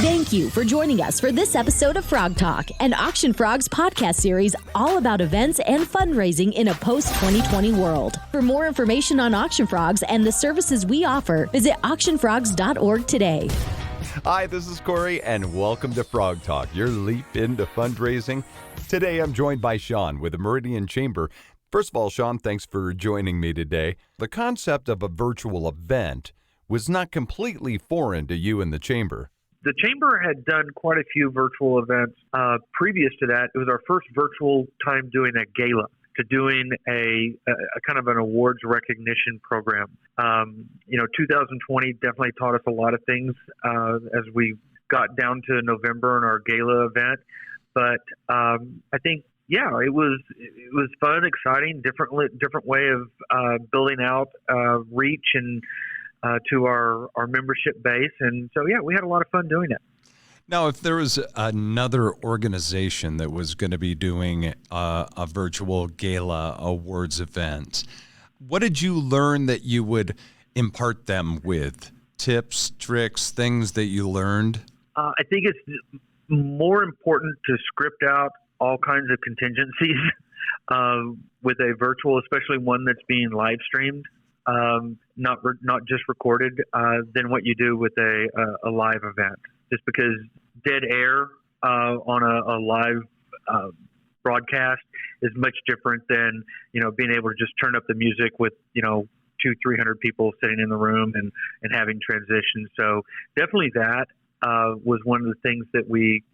Thank you for joining us for this episode of Frog Talk, an Auction Frogs podcast series all about events and fundraising in a post-2020 world. For more information on Auction Frogs and the services we offer, visit auctionfrogs.org today. Hi, this is Corey, and welcome to Frog Talk, your leap into fundraising. Today, I'm joined by Sean with the Meridian Chamber. First of all, Sean, thanks for joining me today. The concept of a virtual event was not completely foreign to you and the Chamber. The Chamber had done quite a few virtual events. Previous to that, it was our first virtual time doing a gala, to doing a kind of an awards recognition program. 2020 definitely taught us a lot of things as we got down to November in our gala event. But I think, it was fun, exciting, different way of building out reach and to our membership base. And so, we had a lot of fun doing it. Now, if there was another organization that was going to be doing a virtual gala awards event, what did you learn that you would impart them with? Tips, tricks, things that you learned? I think it's more important to script out all kinds of contingencies with a virtual, especially one that's being live streamed. Not just recorded, than what you do with a live event. Just because dead air on a live broadcast is much different than being able to just turn up the music with 200-300 people sitting in the room and having transitions. So definitely that was one of the things that we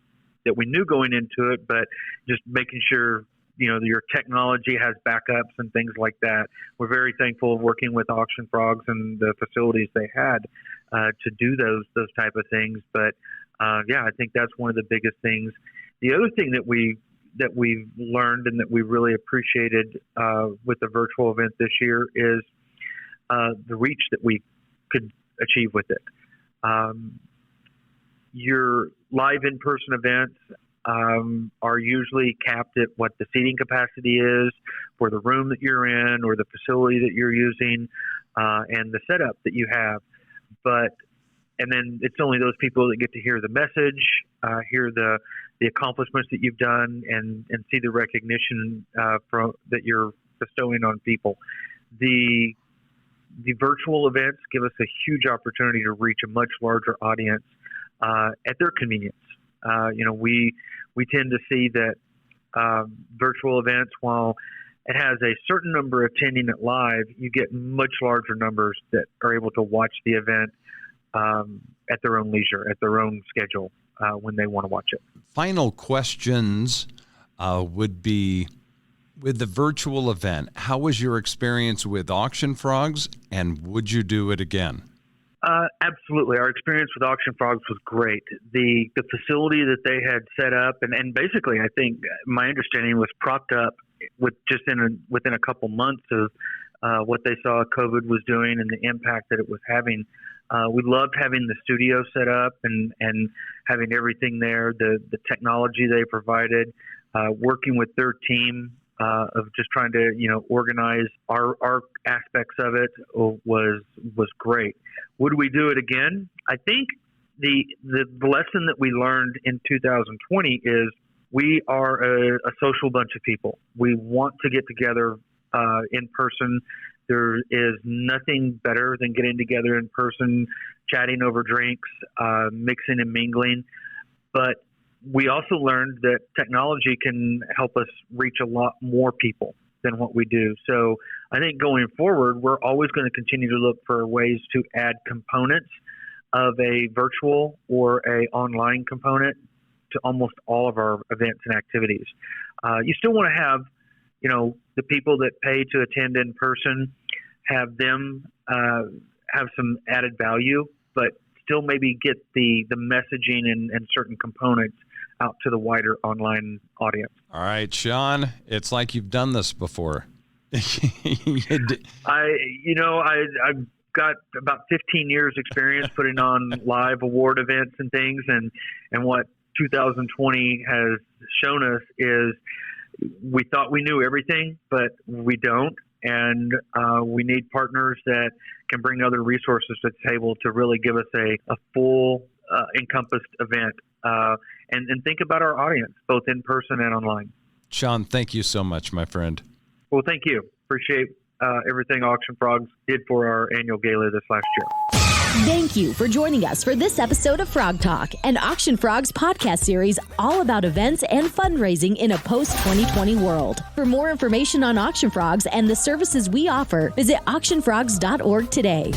knew going into it, but just making sure your technology has backups and things like that. We're very thankful of working with Auction Frogs and the facilities they had to do those type of things. But I think that's one of the biggest things. The other thing that we've learned and that we really appreciated with the virtual event this year is the reach that we could achieve with it. Your live in-person events are usually capped at what the seating capacity is for the room that you're in or the facility that you're using and the setup that you have. And then it's only those people that get to hear the message, hear the accomplishments that you've done, and see the recognition that you're bestowing on people. The virtual events give us a huge opportunity to reach a much larger audience at their convenience. We tend to see that virtual events, while it has a certain number attending it live, you get much larger numbers that are able to watch the event at their own leisure, at their own schedule when they want to watch it. Final questions would be, with the virtual event, how was your experience with Auction Frogs, and would you do it again? Absolutely. Our experience with Auction Frogs was great. The facility that they had set up, and basically, I think my understanding was propped up within a couple months of what they saw COVID was doing and the impact that it was having. We loved having the studio set up and having everything there, the technology they provided, working with their team of just trying to organize our aspects of it was great. Would we do it again? I think the lesson that we learned in 2020 is we are a social bunch of people. We want to get together in person. There is nothing better than getting together in person, chatting over drinks, mixing and mingling. But we also learned that technology can help us reach a lot more people than what we do. So I think going forward, we're always going to continue to look for ways to add components of a virtual or a online component to almost all of our events and activities. You still want to have, the people that pay to attend in person, have them have some added value, but still maybe get the messaging and certain components out to the wider online audience. All right, Sean, it's like you've done this before. I've got about 15 years experience putting on live award events and things, and what 2020 has shown us is we thought we knew everything, but we don't. And we need partners that can bring other resources to the table to really give us a full encompassed event. And think about our audience, both in person and online. Sean, thank you so much, my friend. Well, thank you. Appreciate everything Auction Frogs did for our annual gala this last year. Thank you for joining us for this episode of Frog Talk, an Auction Frogs podcast series all about events and fundraising in a post-2020 world. For more information on Auction Frogs and the services we offer, visit auctionfrogs.org today.